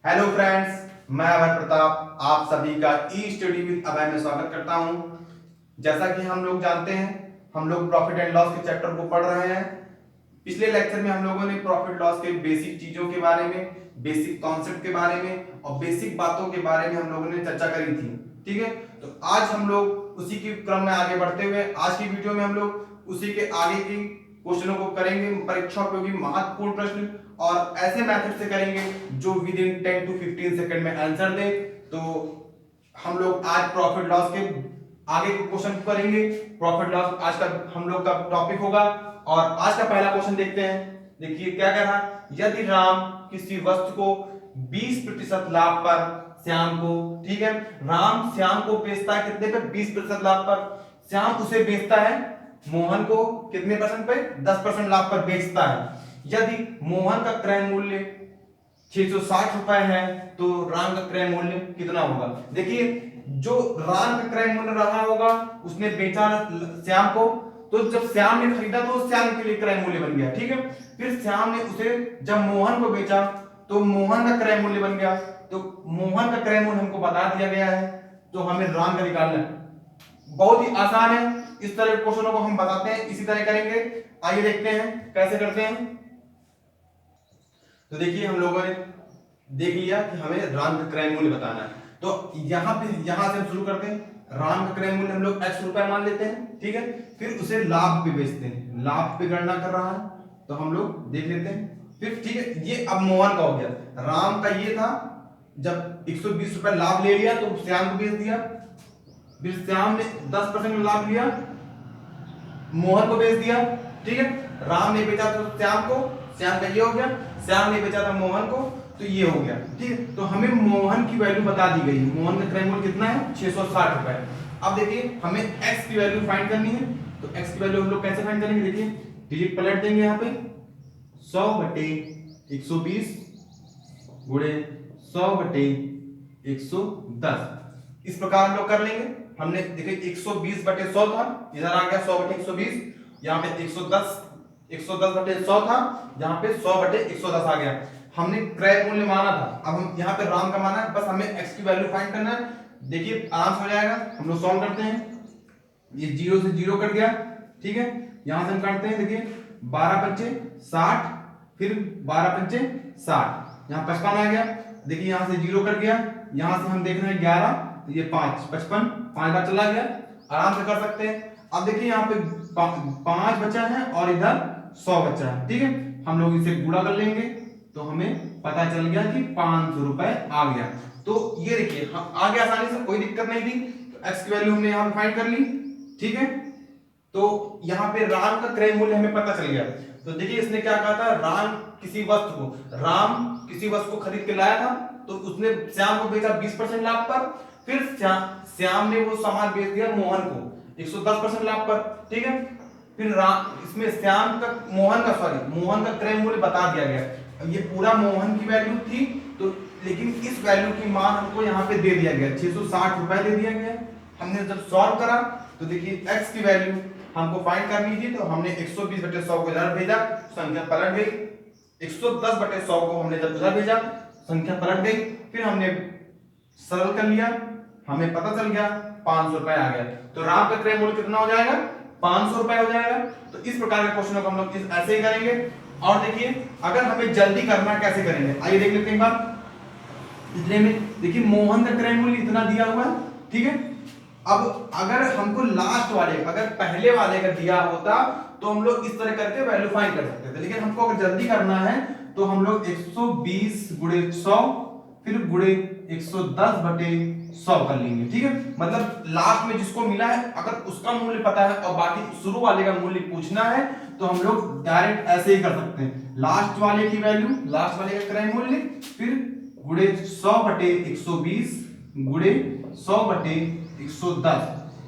Hello friends, मैं अभय प्रताप आप सभी का ई स्टडी विद अभय में स्वागत करता हूं। जैसा कि हम लोग जानते हैं, हम लोग प्रॉफिट एंड लॉस के चैप्टर को पढ़ रहे हैं। पिछले लेक्चर में हम लोगों ने प्रॉफिट लॉस के बेसिक चीजों के बारे में, बेसिक कॉन्सेप्ट के बारे में और बेसिक बातों के बारे में हम लोगों ने चर्चा करी थी। ठीक है, तो आज हम लोग उसी के क्रम में आगे बढ़ते हुए आज की वीडियो में हम लोग उसी के आगे की क्वेश्चनों को करेंगे। परीक्षा उपयोगी महत्वपूर्ण प्रश्न और ऐसे मेथड से करेंगे जो विद इन 10 to 15 सेकंड में आंसर दे। तो हम लोग आज प्रॉफिट लॉस के आगे के क्वेश्चन करेंगे। प्रॉफिट लॉस आज का हम लोग का टॉपिक होगा और आज का पहला क्वेश्चन देखते हैं। देखिए क्या कह रहा है, यदि राम किसी वस्तु को 20% लाभ पर श्याम को, ठीक है, राम श्याम को बेचता है कितने पे, 20% लाभ पर। श्याम उसे बेचता है मोहन को कितने परसेंट पे, 10% लाभ पर बेचता है। यदि मोहन का क्रय मूल्य 660 रुपए है तो राम का क्रय मूल्य कितना होगा। देखिए, जो राम का क्रय मूल्य रहा होगा उसने बेचा श्याम को, तो जब श्याम ने खरीदा तो श्याम के लिए क्रय मूल्य बन गया। ठीक है, फिर श्याम ने उसे जब मोहन को बेचा तो मोहन का क्रय मूल्य बन गया। तो मोहन का क्रय मूल्य हमको बता दिया गया है, तो हमें राम का निकालना है। बहुत ही आसान है, इस तरह के क्वेश्चनों को हम बताते हैं, इसी तरह करेंगे। आइए देखते हैं कैसे करते हैं। तो देखिए, हम लोगों ने देख लिया कि हमें राम का क्रय मूल्य बताना है। तो यहां से हम शुरू करते हैं। राम का क्रय मूल्य हम लोग x रुपए मान लेते हैं। ठीक है, फिर उसे लाभ पे बेचते हैं, लाभ पे गणना कर रहा है तो हम लोग देख लेते हैं। फिर ठीक है, ये अब मोहन का हो गया। राम का ये था, जब 120 रुपए लाभ ले लिया तो श्याम को बेच दिया। फिर श्याम ने 10% लाभ लिया, मोहन को बेच दिया। ठीक है, राम ने बेचा तो श्याम को, श्याम का ये हो गया, श्याम ने बेचा था मोहन को, तो ये हो गया। ठीक है, तो हमें मोहन की वैल्यू बता दी गई। मोहन का क्रय मूल्य कितना है, 660 रुपए। अब देखिए, हमें x की वैल्यू फाइंड करनी है। तो x की वैल्यू हम लोग कैसे फाइंड करेंगे, देखिए डिजिट पलट देंगे यहाँ पे, 100 बटे 120 गुणे 100 बटे 110, इस प्रकार हम लोग कर लेंगे। हमने देखिए 120 बटे 100 था, इधर आ गया 100 बटे 120, यहाँ पे 110 बटे 100 था, यहाँ पे 100 बटे 110 आ गया। हमने क्रय मूल्य माना था, अब हम यहाँ पे राम का माना है, बस हमें x की वैल्यू फाइंड करना है। देखिए आराम से हो जाएगा, हम लोग सॉल्व करते हैं। ये 0 से 0 कट गया। ठीक है, यहाँ से हम काटते हैं। देखिए 12 पंचे 60, फिर 12 पंचे 60, यहाँ 55 आ गया। देखिए यहाँ से 0 कट गया, यहाँ से हम देख रहे हैं 11, तो ये 5, 55 5 बार चला गया, आराम से कर सकते हैं। अब देखिए यहाँ पे 5 बचा है और इधर 100 बचा है। ठीक है, हम लोग इसे गुणा कर लेंगे तो हमें पता चल गया कि 500 रुपए आ गया। तो ये देखिए हम आगे आसानी से, कोई दिक्कत नहीं थी। तो x की वैल्यू हमने यहाँ पे फाइंड कर ली। ठीक है, तो यहाँ पे राम का क्रय मूल्य हमें पता चल गया। तो देखिए इसने क्या कहा था, राम किसी वस्तु को खरीद के लाया था, तो उसने श्याम को बेचा 20% लाभ पर। फिर श्याम ने वो सामान बेच दिया मोहन को 110% लाभ पर। ठीक है, फिर इसमें मोहन का क्रय मूल्य बता दिया गया। अब ये पूरा मोहन की वैल्यू थी, तो लेकिन इस वैल्यू की मान हमको यहाँ पे दे दिया गया, 660 रुपए दे दिया गया। हमने जब सॉल्व करा तो देखिए x की वैल्यू हमको फाइंड करनी थी, तो हमने 120 बटे 100 को इधर भेजा, संख्या पलट गई। 110 बटे 100 को हमने जब उधर भेजा, संख्या पलट गई। फिर हमने सरल कर लिया, हमें पता चल गया 500 रुपए आ गया। तो राम का क्रय मूल्य कितना हो जाएगा, 500 रुपए हो जाएगा। तो इस प्रकार के क्वेश्चनों को हम लोग ऐसे ही करेंगे। और देखिए अगर हमें जल्दी करना है कैसे करेंगे, आइए देख लेते हैं एक बार। इतने में देखिए मोहन का क्रय मूल्य इतना दिया हुआ है। ठीक है, अब अगर हमको लास्ट वाले, अगर पहले वाले का दिया होता तो हम लोग इस तरह करके वैल्यू फाइंड कर सकते थे, लेकिन हमको अगर जल्दी करना है तो हम लोग 120 गुणे 100 फिर गुणे 110 बटे 100 कर लेंगे। ठीक है, मतलब लास्ट में जिसको मिला है अगर उसका मूल्य पता है और बाकी शुरू वाले का मूल्य पूछना है तो हम लोग डायरेक्ट ऐसे ही कर सकते हैं। लास्ट वाले की वैल्यू, लास्ट वाले का क्रय मूल्य, फिर गुणे 100 बटे 120 गुणे 100 बटे 110,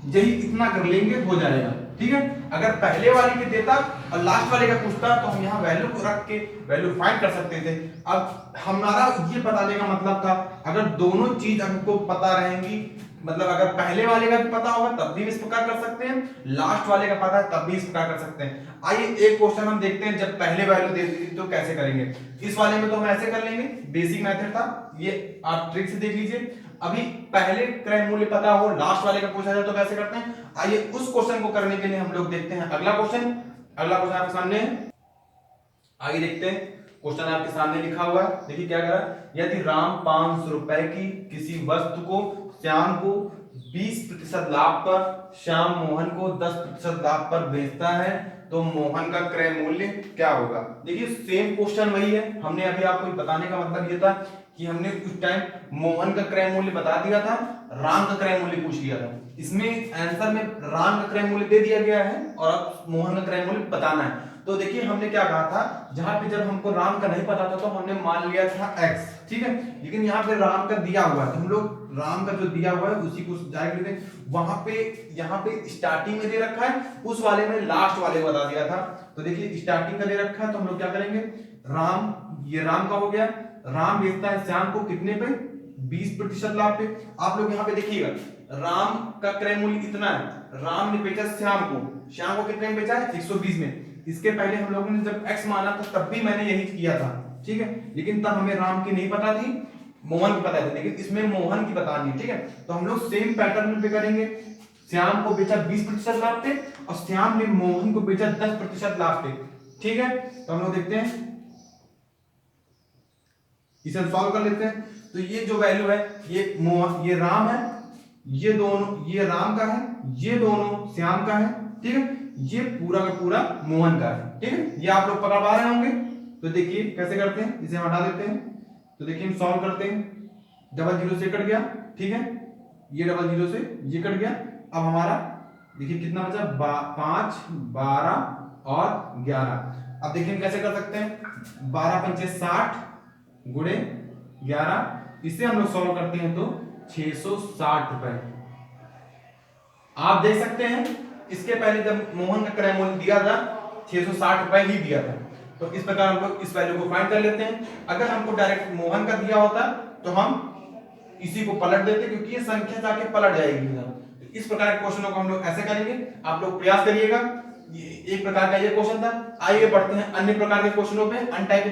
यही इतना कर लेंगे, हो जाएगा। ठीक है, अगर पहले वाले के देता और लास्ट वाले का पूछता तो हम यहाँ वैल्यू को रख के वैल्यू फाइंड कर सकते थे। अब हमारा ये बताने का मतलब था, अगर दोनों चीज हमको पता रहेंगी मतलब अगर पहले वाले का भी पता होगा तब भी इस प्रकार कर सकते हैं, लास्ट वाले का पता है तब भी इस प्रकार कर सकते हैं। आइए एक क्वेश्चन हम देखते हैं, जब पहले वैल्यू दे दी तो कैसे करेंगे। इस वाले में तो हम ऐसे कर लेंगे, बेसिक मेथड था ये, आप ट्रिक से देख लीजिए। अभी पहले क्रय मूल्य पता हो, लास्ट वाले का पूछा जाए तो कैसे करते हैं। आइए उस क्वेश्चन को करने के लिए हम लोग देखते हैं अगला क्वेश्चन। अगला क्वेश्चन आपके सामने है, आइए देखते हैं। क्वेश्चन आपके सामने लिखा हुआ है, देखिए क्या करा। यदि राम 500 रुपए की किसी वस्तु को श्याम को 20% लाभ पर, श्याम मोहन को 10% लाभ पर बेचता है, तो मोहन का क्रय मूल्य क्या होगा। देखिए सेम क्वेश्चन वही है, हमने अभी आपको बताने का मतलब ये था कि हमने उस टाइम मोहन का क्रय मूल्य बता दिया था, राम का क्रय मूल्य पूछ लिया था। इसमें आंसर में राम का क्रय मूल्य दे दिया गया है और अब मोहन का क्रय मूल्य बताना है। तो देखिए हमने क्या कहा था, जहां पे जब हमको राम का नहीं पता था तो हमने मान लिया था x, ठीक है। लेकिन यहाँ पे राम का दिया हुआ है तो हम लोग राम का जो दिया हुआ है उसी को डायरेक्ट लेते हैं। वहां पे यहाँ पे स्टार्टिंग में दे रखा है, उस वाले में लास्ट वाले को बता दिया था। तो देखिए स्टार्टिंग का दे रखा है तो हम लोग क्या करेंगे, राम, ये राम का हो गया, राम बेचता है श्याम को कितने पे, 20% लाभ पे। आप लोग यहाँ पे देखिएगा राम का क्रय मूल्य इतना है, राम ने बेचा श्याम को, श्याम को कितने में बेचा है, 120 में। इसके पहले हम लोगों ने जब x माना था तब भी मैंने यही किया था, ठीक है। लेकिन तब हमें राम की नहीं पता थी, मोहन की पता थी, लेकिन इसमें मोहन की बतानी है, ठीक है। तो हम लोग सेम पैटर्न पे करेंगे, श्याम को बेचा 20% लाभ पे और श्याम ने मोहन को बेचा 10% लाभ पे, ठीक है। तो हम लोग देखते हैं, इसे हम सॉल्व कर लेते हैं। तो ये जो वैल्यू है ये राम है, ये दोनों ये राम का है, ये दोनों श्याम का है, ठीक है। ये पूरा का पूरा मोहन का है, ठीक है। ये आप लोग पकड़ पा रहे होंगे। तो देखिए कैसे करते हैं, इसे हम हटा देते हैं। तो देखिए हम सॉल्व करते हैं, डबल जीरो से कट गया, ठीक है। ये डबल जीरो से ये कट गया। अब हमारा देखिए कितना बचा, 5, 12 और 11। अब देखिए हम कैसे कर सकते हैं, 12 पंचे 60 गुणे 11, इसे हम लोग सॉल्व करते हैं तो 660 रुपए। आप देख सकते हैं इसके पहले जब मोहन का क्रय मूल्य दिया था 660 रुपए ही दिया था। तो इस प्रकार हम लोग इस वैल्यू को फाइंड कर लेते हैं। अगर हमको डायरेक्ट मोहन का दिया होता तो हम इसी को पलट देते, क्योंकि ये संख्या जाके पलट जाएगी। तो इस प्रकार के क्वेश्चनों को हम लोग ऐसे करेंगे, आप लोग प्रयास करिएगा। एक प्रकार का ये क्वेश्चन था। आइए बढ़ते हैं अन्य प्रकार के क्वेश्चनों पे, अन्य टाइप के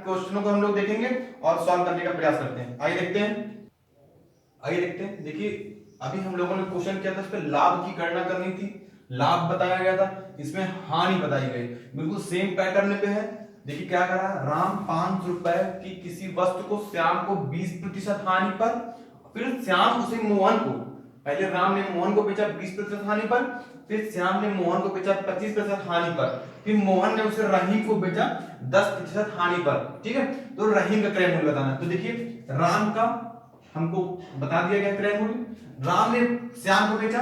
क्वेश्चनों को हम लोग देखेंगे और सॉल्व करने का प्रयास करते हैं। आइए देखते हैं। देखिए अभी हम लोगों ने क्वेश्चन किया था, इस पे लाभ की गणना करनी थी, लाभ बताया गया था, इसमें हानि बताई गई। बिल्कुल सेम पैटर्न पे है। देखिए क्या करा, राम 500 रुपए की किसी वस्तु को श्याम को 20% हानि पर, फिर श्याम उसे मोहन को, पहले राम ने मोहन को बेचा 20% हानि पर, फिर श्याम ने मोहन को बेचा 25% हानि पर, फिर मोहन ने उसे रहीम को बेचा 10% हानि पर, ठीक है। तो रहीम का क्रय मूल्य बताना। तो देखिए राम का हमको बता दिया गया क्रय मूल्य, राम ने श्याम को बेचा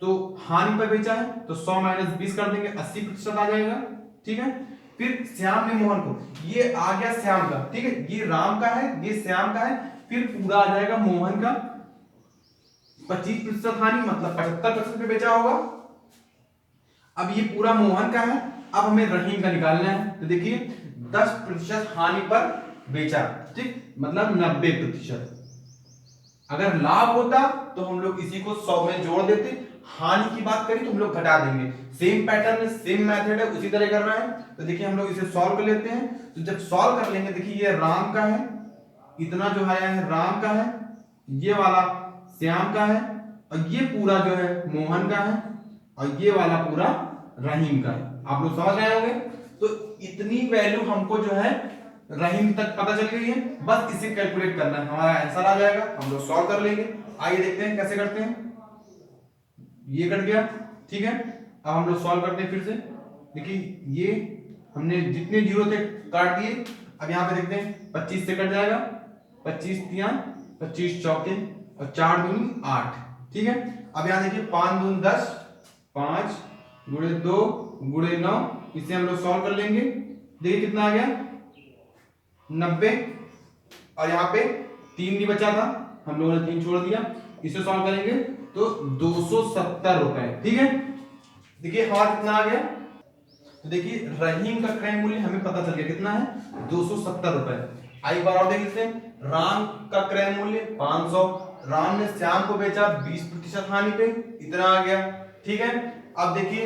तो हानि पर बेचा है, तो 100 माइनस 20 कर देंगे, 80% आ जाएगा, ठीक है। फिर श्याम ने मोहन को, ये आ गया श्याम का, ठीक है, ये राम का है, ये श्याम का है, फिर पूरा आ जाएगा मोहन का 25% हानि, मतलब 75% पे बेचा होगा। अब ये पूरा मोहन का है, अब हमें रहीम का निकालना है। तो देखिए 10% हानि पर बेचा, ठीक, मतलब 90%। अगर लाभ होता तो हम लोग इसी को 100 में जोड़ देते, हानि की बात करें तो हम लोग घटा देंगे। सेम पैटर्न है, सेम मेथड है, उसी तरह करना है। तो देखिए हम लोग इसे सॉल्व कर लेते हैं। तो जब सॉल्व कर लेंगे, देखिए ये राम का है, इतना जो आया है राम का है, ये वाला श्याम का है, और ये पूरा जो है मोहन का है, और ये वाला पूरा रहीम का है। आप लोग समझ रहे होंगे। तो इतनी वैल्यू हमको जो है रहीम तक पता चल गई है, बस इसे कैलकुलेट करना है, हमारा आंसर आ जाएगा, हम लोग सॉल्व कर लेंगे। आइए देखते हैं कैसे करते हैं। ये कट गया, ठीक है। अब हम लोग सॉल्व करते हैं फिर से। देखिए ये हमने जितने जीरो थे काट दिए। अब यहाँ पे देखते हैं 25 से कट जाएगा, 25 तिया 25 चौके और 4 दूनी 8, ठीक है। अब यहाँ देखिए 5 दूनी 10, 5 गुणे 2 गुणे 9, इसे हम लोग सॉल्व कर लेंगे। देखिए कितना आ गया 90, और यहाँ पे 3 नहीं बचा था, हम लोगों ने 3 छोड़ दिया। इसे सॉल्व करेंगे तो 270 रुपए, ठीक है। देखिए हमारा कितना आ गया, तो देखिए रहीम का क्रय मूल्य हमें पता चल गया कितना है, 270 रुपए। आई बार और देख लेते हैं, राम का क्रय मूल्य 500, राम ने श्याम को बेचा 20% हानि पे, इतना आ गया। ठीक है, अब देखिए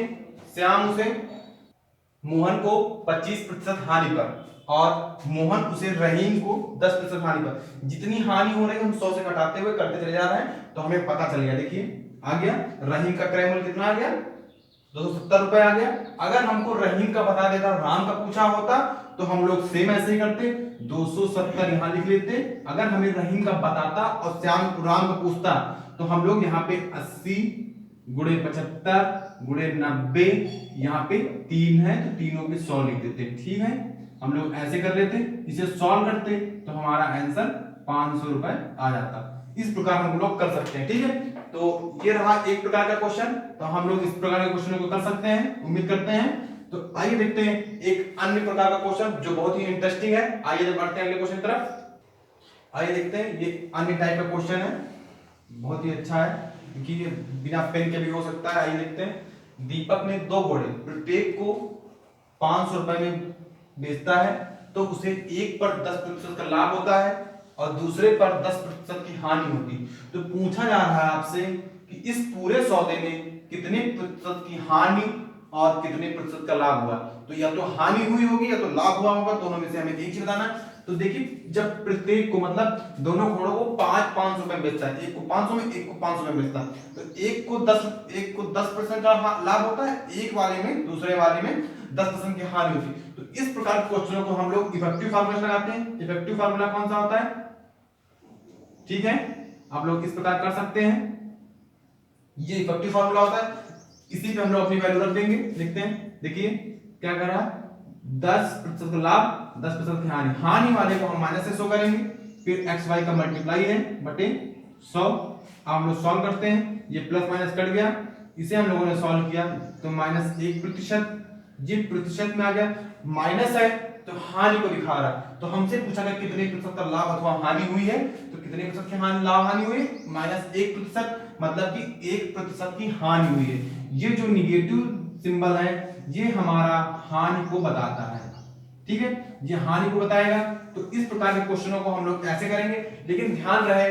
श्याम उसे मोहन को 25% हानि पर और मोहन उसे रहीम को 10% हानि पर। जितनी हानि हो रही है हम 100 से घटाते हुए करते चले जा रहे हैं, तो हमें पता चल गया। देखिए आ गया, रहीम का क्रय मूल्य कितना आ गया, 270 रुपए आ गया। अगर हमको रहीम का बता देता, राम का पूछा होता, तो हम लोग सेम ऐसे ही करते, 270 यहां लिख लेते। अगर हमें रहीम का बताता और श्याम राम का पूछता, तो हम लोग यहाँ पे 80 गुणे 75 गुणे 90, यहाँ पे 3 है तो तीनों पे 100 लिख देते। ठीक है, हम लोग ऐसे कर लेते, इसे सॉल्व करते तो हमारा आंसर 500 रुपए आ जाता। इस प्रकार हम लोग कर सकते हैं। ठीक है, तो ये रहा एक प्रकार का क्वेश्चन। तो हम लोग इस प्रकार के क्वेश्चन को कर सकते हैं, उम्मीद करते हैं। तो आइए देखते हैं एक अन्य प्रकार का क्वेश्चन जो बहुत ही इंटरेस्टिंग है। आइए जब बढ़ते हैं अगले क्वेश्चन की तरफ। आइए देखते हैं, ये अन्य टाइप का क्वेश्चन है, बहुत ही अच्छा है, क्योंकि ये बिना पेन के भी हो सकता है। आइए देखते हैं, दीपक ने 2 घोड़े प्रत्येक को 500 रुपए में बेचता है, तो उसे एक पर 10% का लाभ होता है और दूसरे पर 10% की हानि होती। तो पूछा जा रहा है आपसे कि इस पूरे सौदे में कितने प्रतिशत की हानि और कितने प्रतिशत का लाभ हुआ। तो या तो हानि हुई होगी या तो लाभ हुआ होगा, दोनों में से हमें एक चीज बताना है। तो देखिए, जब प्रत्येक को मतलब दोनों घोड़ों को 500 रुपए में बेचता है, एक को 500 में एक को 500 में बेचता है, तो एक को 10% का लाभ होता है, एक वाले में, दूसरे वाले में 10% की हानि होती है। तो इस प्रकार के क्वेश्चनों को हम लोग इफेक्टिव फार्मूला लगाते हैं। इफेक्टिव फार्मूला कौन सा होता है, ठीक है, आप लोग इस प्रकार कर सकते हैं, ये इफेक्टिव फार्मूला होता है। इसी पे हम लोग अपनी वैल्यू रख देंगे, लिखते हैं। देखिए क्या कर रहा है, 10% का लाभ 10% की हानि, हानि वाले को हम माइनस से शो करेंगे, फिर एक्स वाई का मल्टीप्लाई है बटे 100। हम लोग सॉल्व करते हैं, ये प्लस माइनस कट गया, इसे हम लोगों ने सॉल्व किया तो -1%, ये प्रतिशत में आ गया, माइनस है तो हानि को दिखा रहा है। तो हमसे पूछा गया कितने प्रतिशत का लाभ अथवा हानि हुई है, तो कितने प्रतिशत की हानि लाभ हानि हुई, -1%, मतलब कि 1% की हानि हुई है। ये जो निगेटिव सिंबल है ये हमारा हानि को बताता है। ठीक है, ये हानि को बताएगा। तो इस प्रकार के क्वेश्चनों को हम लोग ऐसे करेंगे, लेकिन ध्यान रहे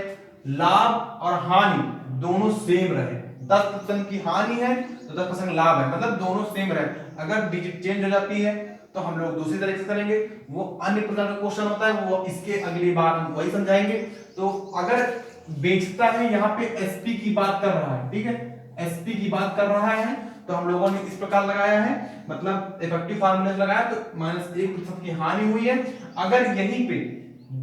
लाभ और हानि दोनों सेम रहे। 10% की हानि है तो 10% लाभ है, मतलब दोनों सेम रहे। अगर डिजिट चेंज हो जाती है तो हम लोग दूसरी तरीके से करेंगे, वो अन्य प्रकार का क्वेश्चन होता है, वो इसके अगली बार हम वही समझाएंगे। तो अगर बेचता है, यहाँ पे एसपी की बात कर रहा है, ठीक है, एसपी की बात कर रहा है, तो हम लोगों ने इस प्रकार लगाया है, मतलब इफेक्टिव फार्मूला लगाया, तो -1% की हानि हुई है। अगर यहीं पे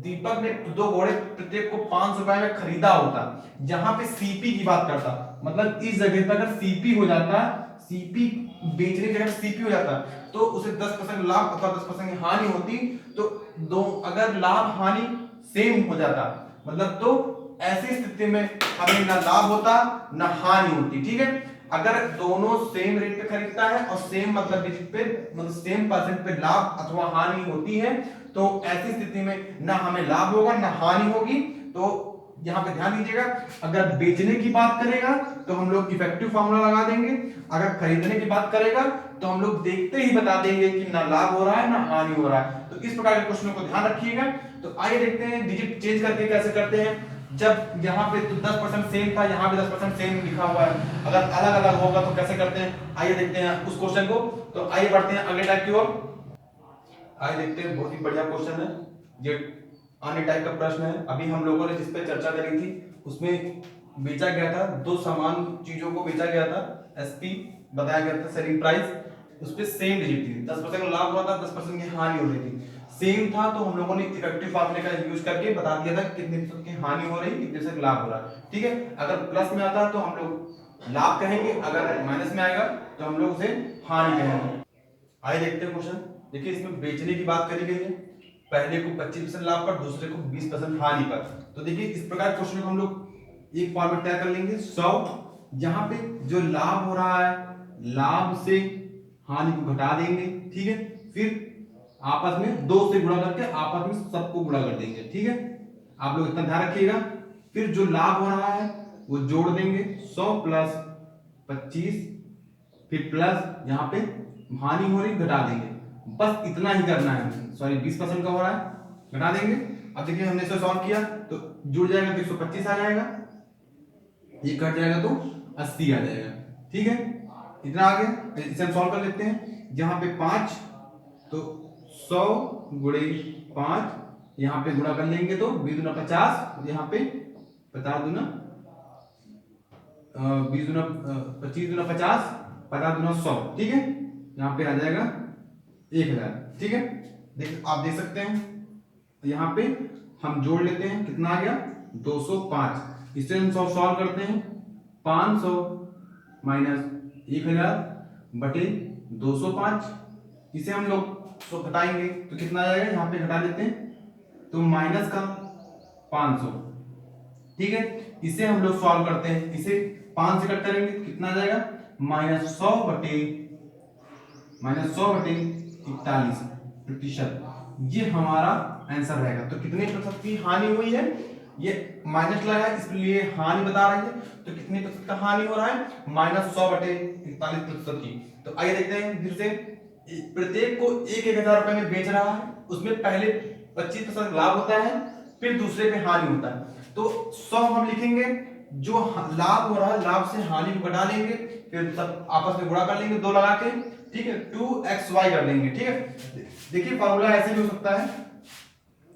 दीपक ने 2 घोड़े प्रत्येक को 500 रुपए में खरीदा होता, जहां पे सीपी की बात करता, मतलब इस जगह पर अगर सीपी हो जाता, सीपी बेचने की जगह सीपी हो जाता, तो उसे 10% लाभ अथवा 10% की हानि होती। तो दो अगर लाभ हानि सेम हो जाता, मतलब तो ऐसी स्थिति में हमें ना लाभ होता ना हानि होती। ठीक है, अगर दोनों सेम रेट पे खरीदता है और सेम मतलब डिजिट पे, मतलब सेम परसेंट पे लाभ अथवा हानि होती है, तो ऐसी स्थिति में ना हमें लाभ होगा ना हानि होगी। तो यहाँ पे ध्यान दीजिएगा, अगर बेचने की बात करेगा तो हम लोग इफेक्टिव फार्मूला लगा देंगे, अगर खरीदने की बात करेगा तो हम लोग देखते ही बता देंगे कि ना लाभ हो रहा है ना हानि हो रहा है। तो इस प्रकार के क्वेश्चनों को ध्यान रखिएगा। तो आइए देखते हैं डिजिट चेंज करके कैसे करते हैं। जब यहाँ पे तो 10% सेम था, यहाँ पे 10% सेम लिखा हुआ है, अगर अलग अलग होगा तो कैसे करते हैं, आइए देखते हैं उस क्वेश्चन को। तो आइए बढ़ते हैं अगले टाइप की ओर। आइए देखते हैं, बहुत ही बढ़िया क्वेश्चन है, ये अन्य टाइप का प्रश्न है। अभी हम लोगों ने जिस पे चर्चा करी थी उसमें बेचा गया था, 2 समान चीजों को बेचा गया था, एसपी बताया गया था, सेलिंग प्राइस, उस पे सेम डिजिट थी, 10% का लाभ हुआ था, 10% की हानि हो रही थी, सेम था। तो हम लोगों ने इफेक्टिव फार्मूले का यूज करके बता दिया था कितने प्रतिशत की हानि हो रही, कितने प्रतिशत लाभ हो रहा है। ठीक है, अगर प्लस में आता तो हम लोग लाभ कहेंगे, अगर माइनस में आएगा तो हम लोग उसे हानि कहेंगे। आइए देखते हैं क्वेश्चन। देखिए इसमें बेचने की बात करी गई है, पहले को 25% लाभ पर, दूसरे को 20% हानि पर। तो देखिए इस प्रकार क्वेश्चन को हम लोग एक फॉर्मेट तय कर लेंगे, 100, जहां पे जो लाभ हो रहा है लाभ से हानि को घटा देंगे। ठीक है, फिर आपस में 2 से गुणा करके आपस में सबको गुणा कर देंगे। ठीक है, आप लोग इतना ध्यान रखिएगा। फिर जो लाभ हो रहा है वो जोड़ देंगे, 100 प्लस 25, फिर प्लस यहाँ पे हानि हो रही घटा देंगे, बस इतना ही करना है। सॉरी 20% का हो रहा है, घटा देंगे। अब देखिए हमने इसे सॉल्व किया तो जुड़ जाएगा तो 125 आ जाएगा, ये कट जाएगा तो 80 आ जाएगा। ठीक है, इतना आ गया। इसे हम सॉल्व कर लेते हैं। यहाँ पे 5 तो 100 गुणे 5, यहाँ पे गुणा कर लेंगे तो 20 दूना 50, यहाँ पे 50 दूना 20 दूना 25 दूना 50, 50 दूना 100। ठीक है, यहाँ पे आ जाएगा 1000। ठीक है, आप देख सकते हैं यहाँ पे हम जोड़ लेते हैं, कितना आ गया 205। इसे हम सॉल्व करते हैं। 500 माइनस 1000 बटे 205, इसे हम लोग घटाएंगे तो कितना आ जाएगा, यहाँ पे घटा लेते हैं तो माइनस का 500। ठीक है, इसे हम लोग सॉल्व करते हैं। इसे 5 से कट करेंगे तो कितना आ जाएगा, -100 बटे 41%। ये हमारा आंसर रहेगा। तो कितने प्रतिशत की हानि हुई है, ये माइनस लगा है इसलिए हानि बता रही है। तो कितने प्रतिशत का हानि हो रहा है, -100 बटे 41% की। तो आइए देखते हैं फिर से। प्रत्येक को 1,000 रुपए में बेच रहा है, उसमें पहले 25% लाभ होता है, फिर दूसरे पे हानि होता है। तो 100 हम लिखेंगे, जो लाभ हो रहा है लाभ से हानि को घटा लेंगे, फिर सब आपस में गुणा कर लेंगे 2 लगा के। ठीक है, 2xy कर देंगे। ठीक है, देखिए फॉर्मूला ऐसे भी हो सकता है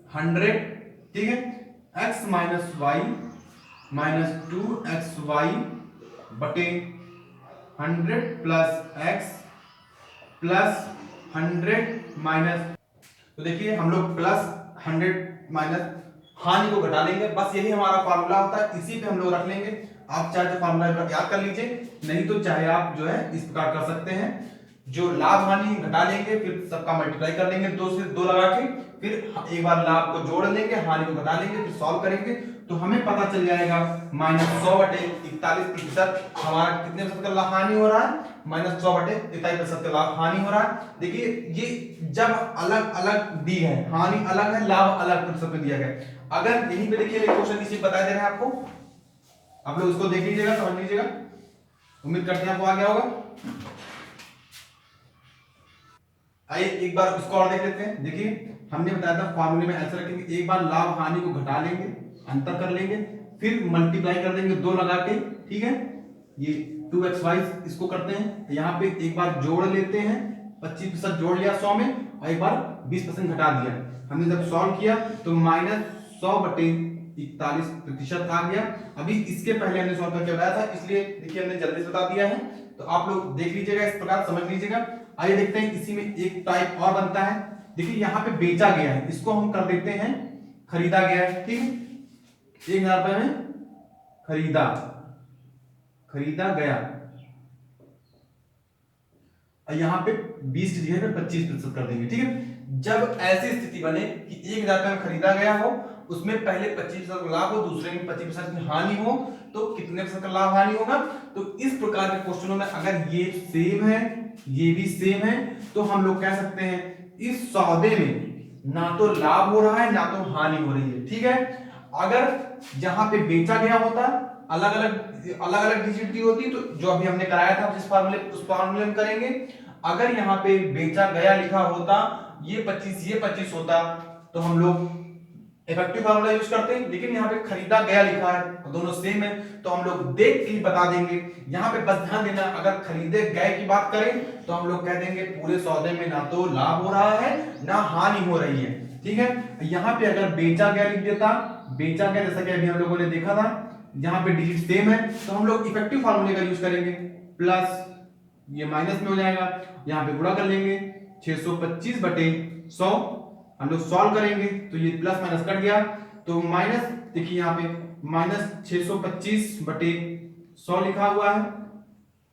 100, ठीक है, x minus Y minus 2xy बटे 100 प्लस x प्लस 100 माइनस। तो देखिए हम लोग प्लस 100 माइनस हानि को घटा लेंगे, बस यही हमारा फार्मूला होता है, इसी पे हम लोग रख लेंगे। आप चाहे तो फार्मूला याद कर लीजिए, नहीं तो चाहे आप जो है इस प्रकार कर सकते हैं। जो लाभ हानि घटा लेंगे, फिर सबका मल्टीप्लाई कर लेंगे 2 से 2 लगा के, फिर एक बार लाभ को जोड़ लेंगे, हानि को घटा लेंगे, फिर सॉल्व करेंगे तो हमें पता चल जाएगा -100 बटे 41% हमारा कितने प्रतिशत का लाभ हानि हो रहा है, -100 बटे 41% का लाभ हानि हो रहा है। देखिए ये जब अलग अलग दी है, हानि अलग है, लाभ अलग प्रतिशत में दिया गया। अगर यहीं पे देखिए क्वेश्चन नीचे बता दे रहे हैं आपको, आप लोग उसको देख लीजिएगा, समझ लीजिएगा। उम्मीद करते हैं आपको आ गया होगा। आइए एक बार इसको और देख लेते हैं। देखिए हमने बताया था फॉर्मूले में ऐसे रखेंगे, एक बार लाभ हानि को घटा लेंगे, अंतर कर लेंगे, फिर मल्टीप्लाई कर देंगे 2 लगा के। ठीक है, ये 2xy इसको करते हैं, यहाँ पे एक बार जोड़ लेते हैं, 25% जोड़ लिया 100 में, और एक बार 20% घटा दिया। हमने जब सॉल्व किया तो -100 बटे 41% आ गया। अभी इसके पहले हमने सॉल्व करके बताया था, इसलिए देखिए हमने जल्दी से बता दिया है। तो आप लोग देख लीजिएगा, इस प्रकार समझ लीजिएगा। आइए देखते हैं, इसी में एक टाइप और बनता है। देखिए यहाँ पे बेचा गया है, इसको हम कर देते हैं खरीदा गया है। ठीक है, 1,000 रुपए में खरीदा गया, और यहाँ पे 20 की जगह पे 25% कर देंगे। ठीक है, जब ऐसी स्थिति बने कि 1,000 रुपए में खरीदा गया हो, उसमें पहले 25% लाभ हो, दूसरे में 25% की हानि हो, तो कितने % का लाभ हानि होगा। तो इस प्रकार के क्वेश्चनों में अगर ये सेम है, ये भी सेम है, तो हम लोग कह सकते हैं इस सौदे में ना तो लाभ हो रहा है ना तो हानि हो रही है। ठीक है, अगर जहां पे बेचा गया होता अलग अलग डिजिट की होती, तो जो अभी हमने कराया था जिस फार्मूले उस फार्मूले में करेंगे। अगर यहाँ पे बेचा गया लिखा होता, ये 25 होता, तो हम लोग इफेक्टिव फार्मूला यूज करते हैं। लेकिन यहाँ पे खरीदा गया लिखा है, दोनों सेम है, तो हम लोग देख के ही बता देंगे। यहाँ पे बस ध्यान देना, अगर खरीदे गए की बात करें तो हम लोग कह देंगे पूरे सौदे में ना तो लाभ हो रहा है ना हानि हो रही है। ठीक है, यहाँ पे अगर बेचा गया लिख देता, बेचा गया जैसा कि अभी हम लोगों ने देखा था, यहाँ पे डिजिट सेम है, तो हम लोग इफेक्टिव फार्मूले का यूज करेंगे, प्लस ये माइनस में हो जाएगा, यहाँ पे गुणा कर लेंगे 625 बटे 100। हम लोग सॉल्व करेंगे तो ये प्लस माइनस कट गया, तो माइनस देखिए यहाँ पे -625 बटे 100 लिखा हुआ है।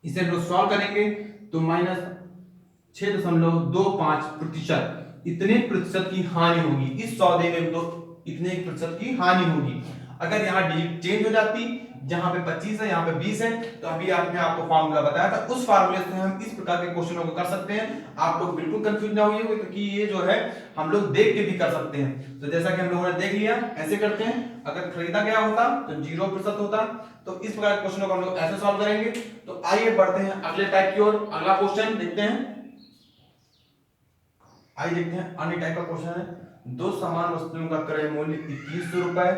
इसे हम लोग सॉल्व करेंगे तो -6.25% इतने प्रतिशत की हानि होगी इस सौदे में, तो इतने प्रतिशत की हानि होगी। अगर यहाँ डिजिट चेंज हो जाती, जहां पे 25 है यहाँ पे 20 है, तो अभी आपने आपको फार्मूला बताया था, उस फार्मूले से हम इस प्रकार के क्वेश्चनों को कर सकते हैं। आप लोग बिल्कुल कंफ्यूज ना होइए, क्योंकि ये जो है हम लोग देख के भी कर सकते हैं। तो जैसा कि हम लोगों ने देख लिया, ऐसे करते हैं। अगर खरीदा गया होता तो 0% होता, तो इस प्रकार के क्वेश्चनों को हम लोग ऐसे सॉल्व करेंगे। तो आइए बढ़ते हैं अगले टाइप की ओर। अगला क्वेश्चन देखते हैं, आइए देखते हैं। अन्य टाइप का क्वेश्चन है, दो समान वस्तुओं का क्रय मूल्य 2100 रुपए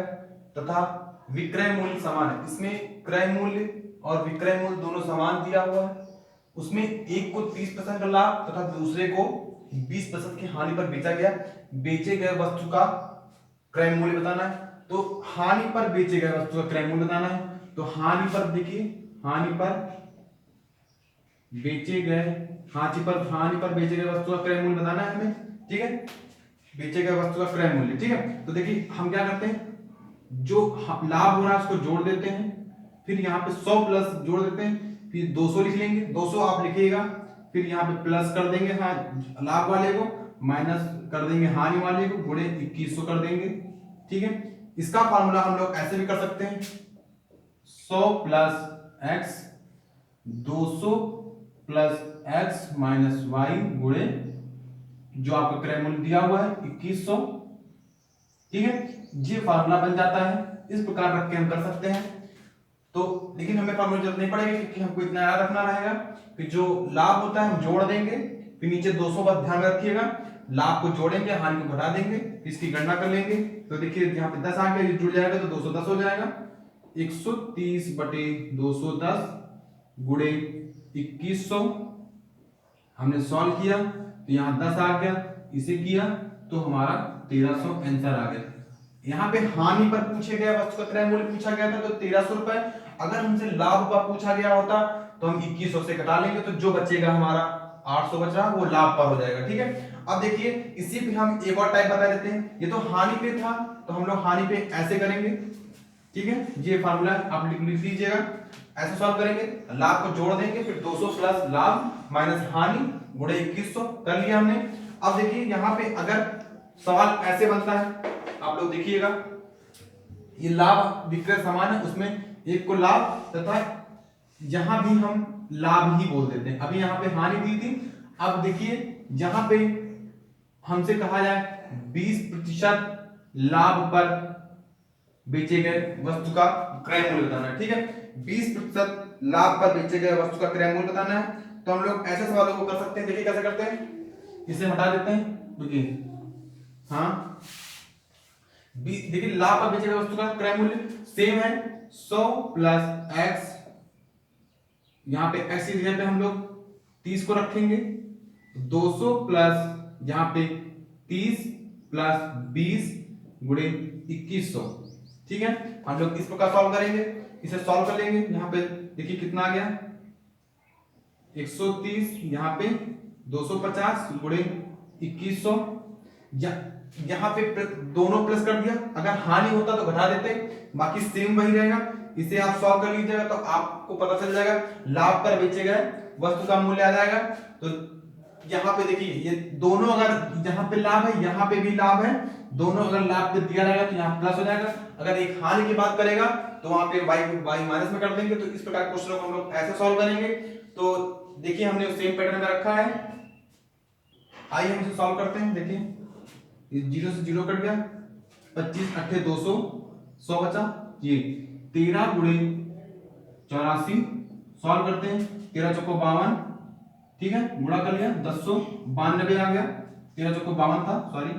तथा विक्रय मूल्य समान है। इसमें क्रय मूल्य और विक्रय मूल्य दोनों समान दिया हुआ है, उसमें एक को 30% का लाभ तथा दूसरे को 20% की हानि पर बेचा गया, बेचे गए वस्तु का क्रय मूल्य बताना है। तो हानि पर बेचे गए वस्तु का क्रय मूल्य बताना है। तो हानि पर देखिए, हानि पर बेचे गए वस्तु का क्रय मूल्य बताना है हमें, ठीक है, बेचे गए वस्तु का क्रय मूल्य, ठीक है। तो देखिए हम क्या करते हैं, जो लाभ हो रहा है उसको जोड़ देते हैं, फिर यहाँ पे 100 प्लस जोड़ देते हैं, फिर 200 लिख लेंगे, 200 आप लिखिएगा, फिर यहाँ पे प्लस कर देंगे हाँ लाभ वाले को, माइनस कर देंगे हानि वाले को, गुणे 2100 कर देंगे, ठीक है। इसका फार्मूला हम लोग ऐसे भी कर सकते हैं, 100 plus X 200 plus X minus Y गुणे जो आपका क्रय मूल्य दिया हुआ है 2100, ठीक है। ये फार्मूला बन जाता है, इस प्रकार रख के हम कर सकते हैं। तो लेकिन हमें फार्मूला जरूरत नहीं पड़ेगी, क्योंकि हमको इतना याद रखना रहेगा कि जो लाभ होता है हम जोड़ देंगे, फिर नीचे 200 बस ध्यान में रखिएगा, लाभ को जोड़ेंगे हानि को घटा देंगे, इसकी गणना कर लेंगे। तो देखिए यहाँ पे 10 आ गया, ये जुड़ जाएगा तो 210 हो जाएगा, 130 बटे 210 गुणे 2100 हमने सॉल्व किया तो यहाँ 10 आ गया, इसे किया तो हमारा 1300 आंसर आ गया। यहाँ पे हानि पर पूछे गया वस्तु का क्रय मूल्य पूछा गया था तो 1300 रुपए, अगर हमसे लाभ पर पूछा गया होता तो हम 2100 से घटा लेंगे, तो जो बचेगा हमारा 800 बच रहा वो लाभ पर हो जाएगा, ठीक है। अब देखिए इसी पे हम एक और टाइप बता देते हैं, ये तो हानि पे था तो हम लोग हानि पे ऐसे करेंगे, ठीक है। ये फार्मूला आप लिख लीजिएगा, ऐसे सॉल्व करेंगे, लाभ को जोड़ देंगे, फिर 200 प्लस लाभ माइनस हानि गुणे 2100 कर लिया हमने। अब देखिए यहाँ पे अगर सवाल ऐसे बनता है, आप लोग देखिएगा, ये लाभ विक्रय समान है, उसमें एक को लाभ तथा यहां भी हम लाभ ही बोल देते हैं, अभी यहाँ पे हानि दी थी। अब देखिए यहाँ पे हमसे कहा जाए 20% लाभ पर बेचे गए वस्तु का क्रय मूल्य बताना है, ठीक है। 20% लाभ पर बेचे गए वस्तु का क्रय मूल्य बताना है, तो हम लोग ऐसे सवालों को कर सकते हैं। देखिए कैसे करते हैं, इसे हटा देते हैं, देखिए हाँ देखिए लाभ पर बेचे गए वस्तु का क्रय मूल्य सेम है, 100 प्लस एक्स, यहाँ पे एक्स की जगह पे हम लोग 30 को रखेंगे, 200 प्लस यहाँ पे 30 प्लस 20 गुणे 2100, ठीक है। हम लोग इस प्रकार सॉल्व करेंगे, इसे सॉल्व कर लेंगे। यहाँ पे देखिए कितना आ गया 130, यहाँ पे 250 गुणे 2100, यहाँ पे दोनों प्लस कर दिया, अगर हानि होता तो घटा देते, बाकी सेम वही रहेगा। इसे आप सॉल्व कर लीजिएगा तो आपको पता चल जाएगा लाभ पर बेचे गए वस्तु का मूल्य आ जाएगा। तो यहाँ पे देखिए ये दोनों, अगर यहाँ पे लाभ है यहाँ पे भी लाभ है, दोनों अगर लाभ पे दिया रहेगा तो यहाँ प्लस हो जाएगा, अगर एक हानि की बात करेगा तो वहां पे वाई माइनस में कर देंगे। तो इस प्रकार क्वेश्चन को हम लोग ऐसे सॉल्व करेंगे। तो देखिए हमने सेम पैटर्न में रखा है, आइए हम इसे सॉल्व करते हैं। देखिए 0 से 0 कट गया, 25 8 200 100 बचा, ये 13 गुणे 84 सॉल्व करते हैं, 13 चौको 52, ठीक है, गुणा कर लिया 1092 आ गया, 13 चौको 52 था, सॉरी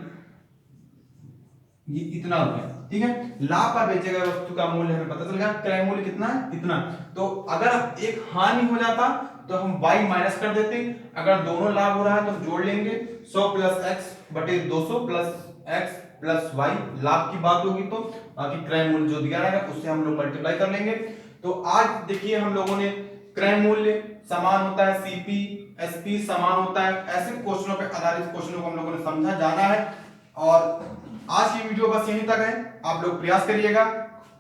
ये इतना हो गया, ठीक है। लाभ पर बेचे गए वस्तु का मूल्य हमें पता चल गया, क्रय मूल्य कितना है इतना। तो अगर एक हानि हो जाता तो हम y माइनस कर देते, अगर दोनों लाभ हो रहा है तो हम जोड़ लेंगे 100 प्लस एक्स बटे 200 प्लस एक्स प्लस वाई, लाभ की बात होगी तो बाकी क्रय मूल्य जो दिया रहेगा उससे हम लोग मल्टीप्लाई कर लेंगे। तो आज देखिए हम लोगों ने क्रय मूल्य समान होता है, सीपी एसपी समान होता है, ऐसे क्वेश्चनों पे आधारित क्वेश्चनों को हम लोगों ने समझा जाना है। और आज की वीडियो बस यहीं तक है, आप लोग प्रयास करिएगा,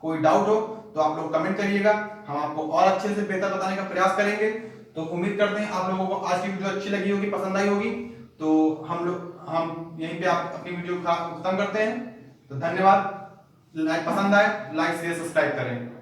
कोई डाउट हो तो आप लोग कमेंट करिएगा, हम आपको और अच्छे से बेहतर बताने का प्रयास करेंगे। तो उम्मीद करते हैं आप लोगों को आज की वीडियो अच्छी लगी होगी, पसंद आई होगी। तो हम यहीं पे आप अपनी वीडियो खत्म करते हैं। तो धन्यवाद, लाइक पसंद आए लाइक शेयर सब्सक्राइब करें।